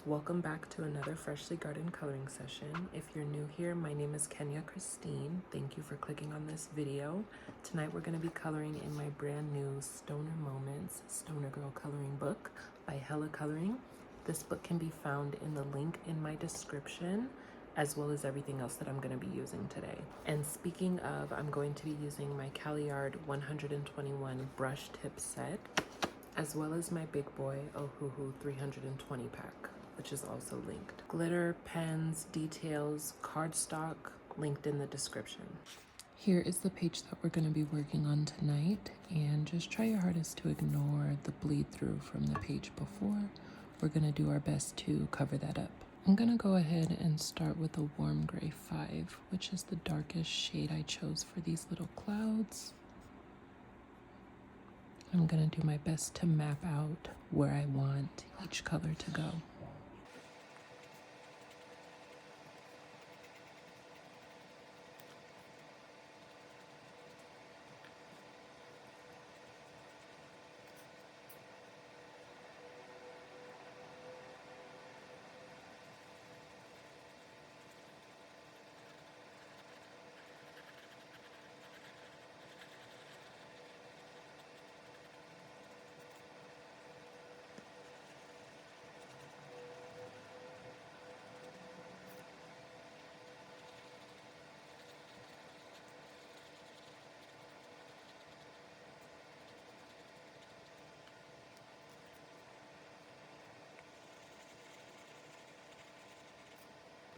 welcome back to another Freshly Garden coloring session. If you're new here, my name is Kenya Christine. Thank you for clicking on this video. Tonight we're going to be coloring in my brand new Stoner Moments Stoner Girl coloring book by Hella Coloring. This book can be found in the link in my description, as well as everything else that I'm going to be using today. And speaking of, I'm going to be using my CaliArt 121 brush tip set, as well as my big boy Ohuhu 320 pack, which is also linked. Glitter, pens, details, cardstock, linked in the description. Here is the page that we're going to be working on tonight, and just try your hardest to ignore the bleed through from the page before. We're going to do our best to cover that up. I'm going to go ahead and start with a warm gray 5, which is the darkest shade I chose for these little clouds. I'm going to do my best to map out where I want each color to go.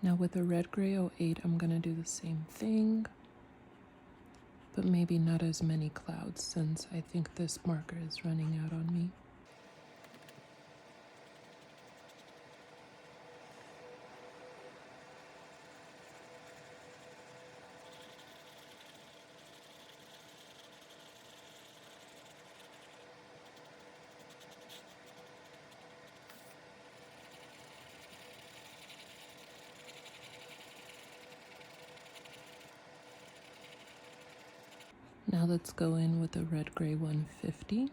Now with a red gray 08, I'm going to do the same thing, but maybe not as many clouds since I think this marker is running out on me. Now let's go in with a red gray 150.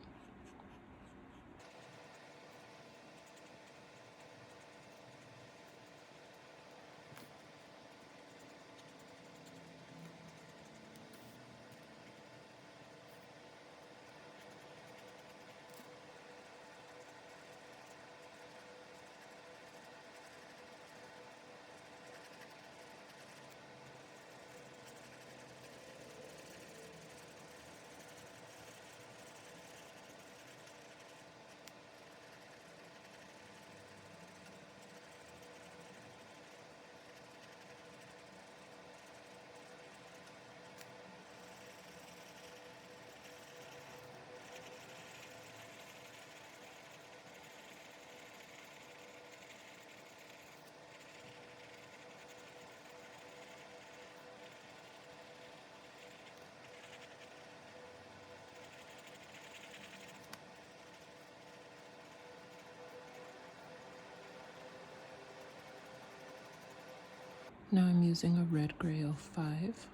Now I'm using a red gray 05.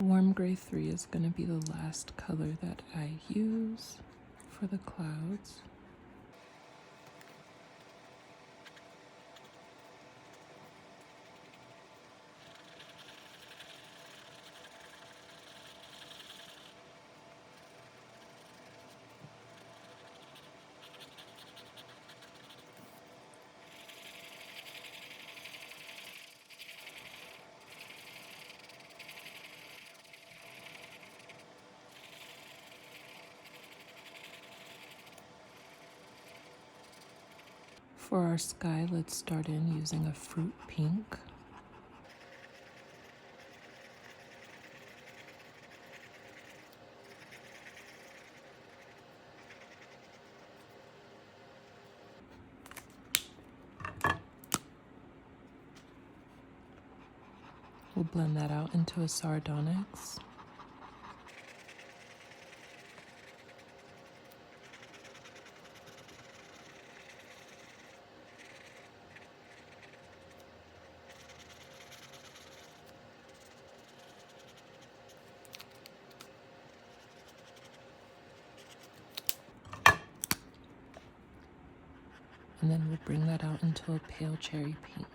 Warm gray 3 is going to be the last color that I use for the clouds. For our sky, let's start in using a fruit pink. We'll blend that out into a sardonyx. And then we'll bring that out into a pale cherry pink.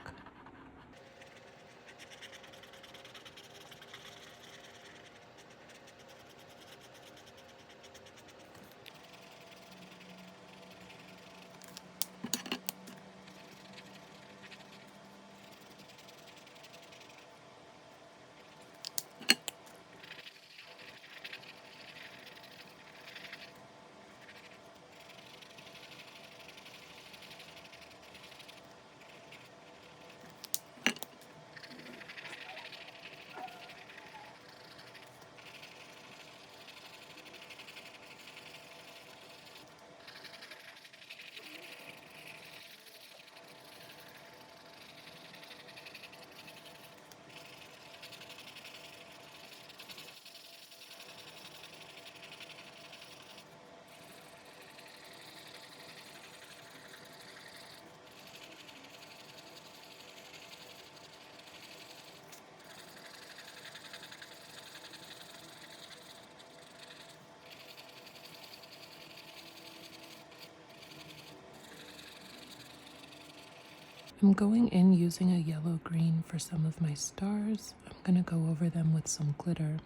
I'm going in using a yellow-green for some of my stars. I'm going to go over them with some glitter.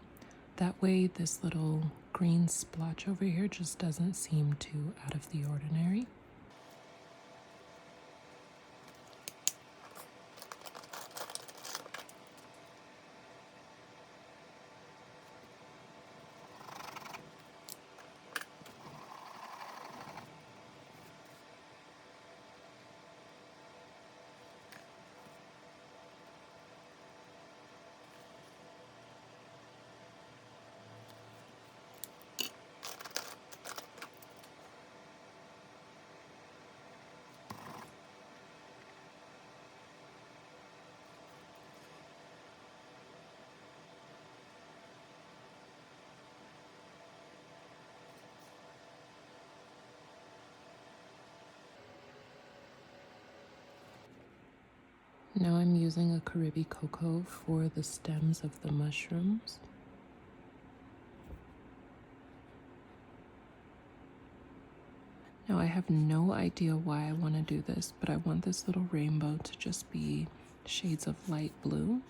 That way this little green splotch over here just doesn't seem too out of the ordinary. Now I'm using a Caribe cocoa for the stems of the mushrooms. Now I have no idea why I want to do this, but I want this little rainbow to just be shades of light blue.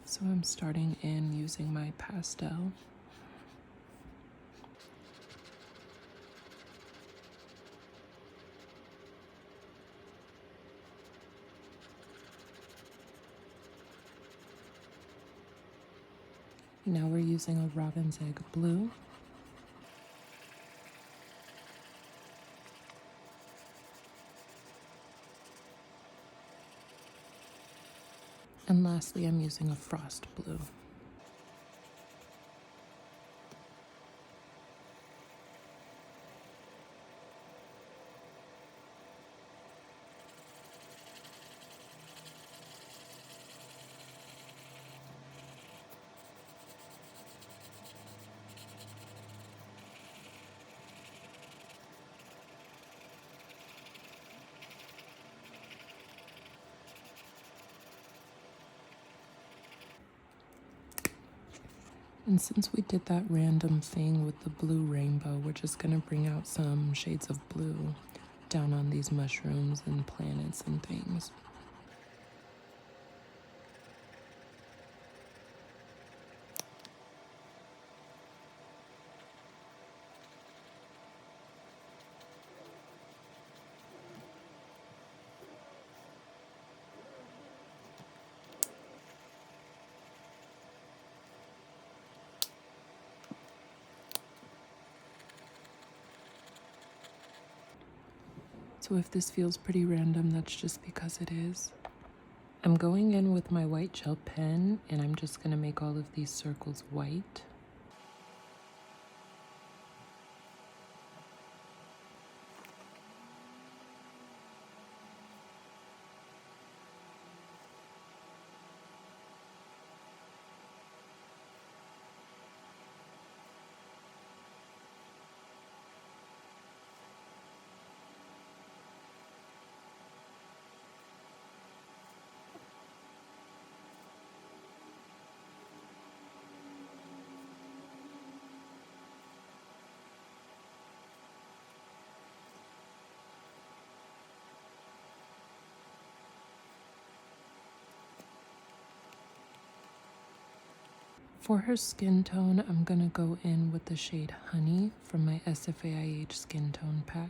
So I'm starting in using my pastel. Now we're using a robin's egg blue. And lastly, I'm using a frost blue. And since we did that random thing with the blue rainbow, we're just gonna bring out some shades of blue down on these mushrooms and planets and things. So if this feels pretty random, that's just because it is. I'm going in with my white gel pen and I'm just going to make all of these circles white. For her skin tone, I'm going to go in with the shade Honey from my SFAIH Skin Tone Pack.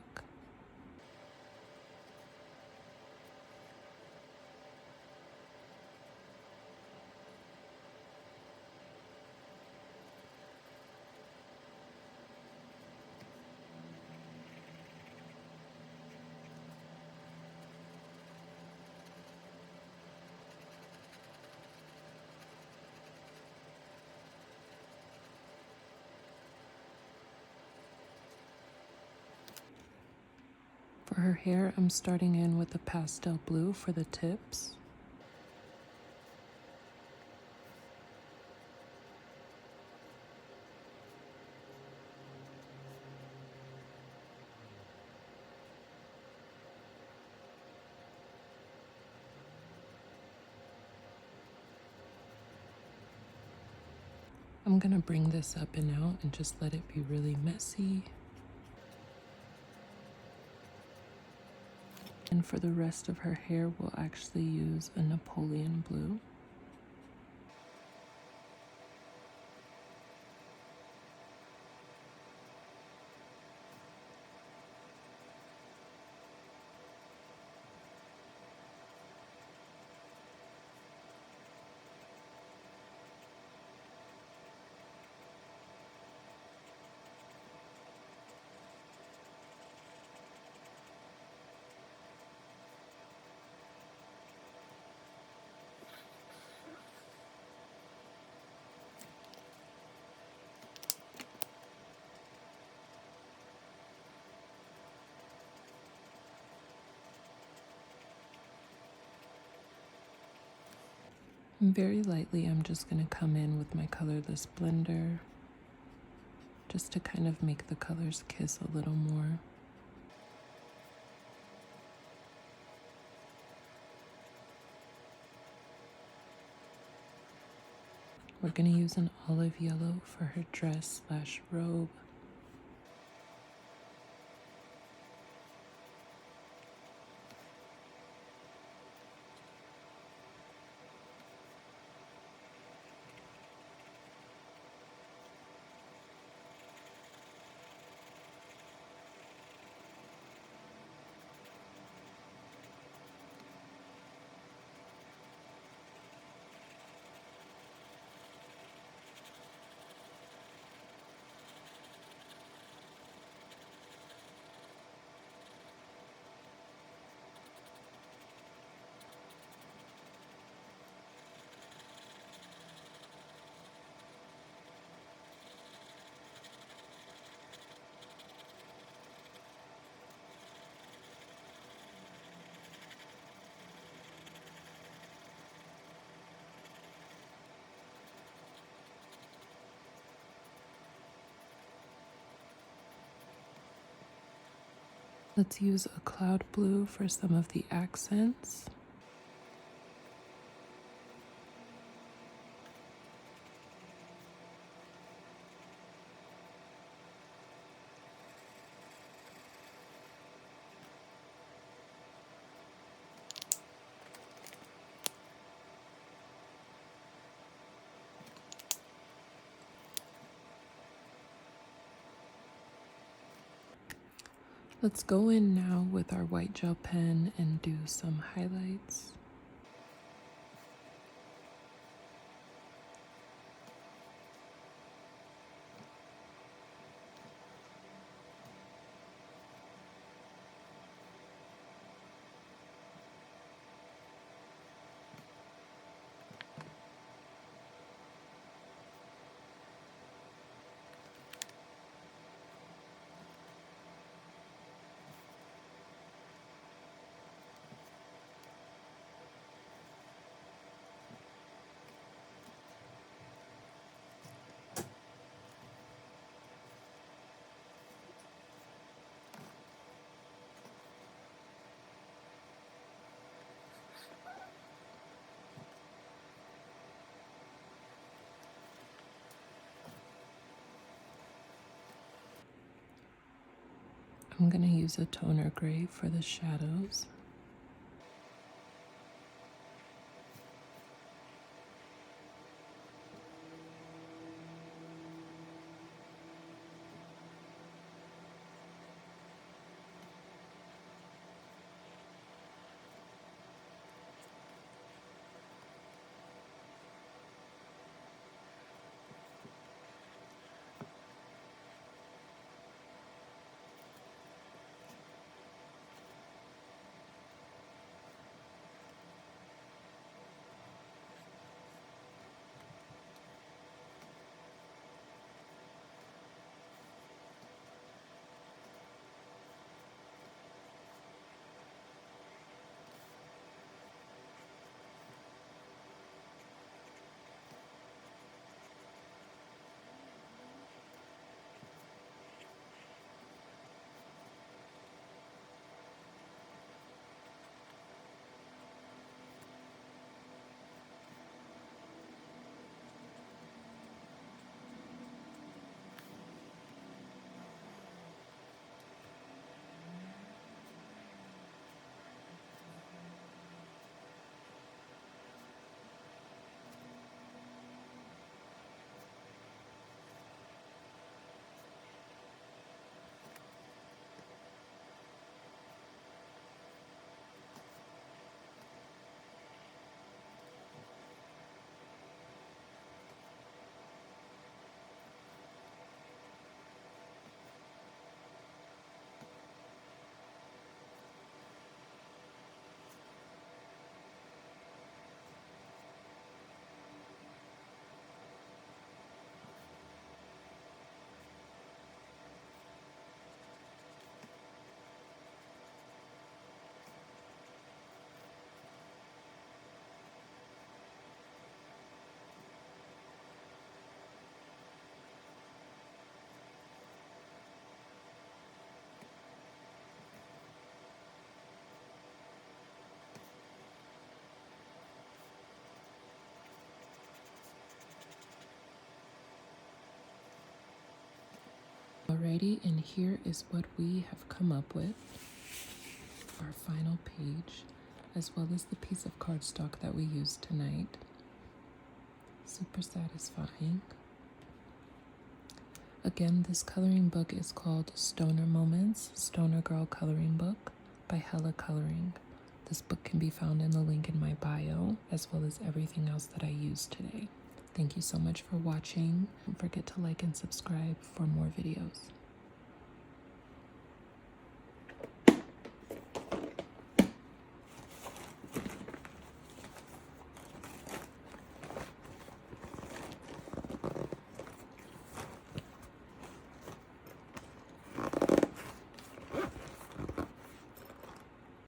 For her hair, I'm starting in with the pastel blue for the tips. I'm gonna bring this up and out and just let it be really messy. And for the rest of her hair, we'll actually use a Napoleon blue. And very lightly, I'm just going to come in with my colorless blender just to kind of make the colors kiss a little more. We're going to use an olive yellow for her dress/robe. Let's use a cloud blue for some of the accents. Let's go in now with our white gel pen and do some highlights. I'm going to use a toner gray for the shadows. Alrighty, and here is what we have come up with. Our final page, as well as the piece of cardstock that we used tonight. Super satisfying. Again, this coloring book is called Stoner Moments, Stoner Girl Coloring Book by Hella Coloring. This book can be found in the link in my bio, as well as everything else that I used today. Thank you so much for watching. Don't forget to like and subscribe for more videos.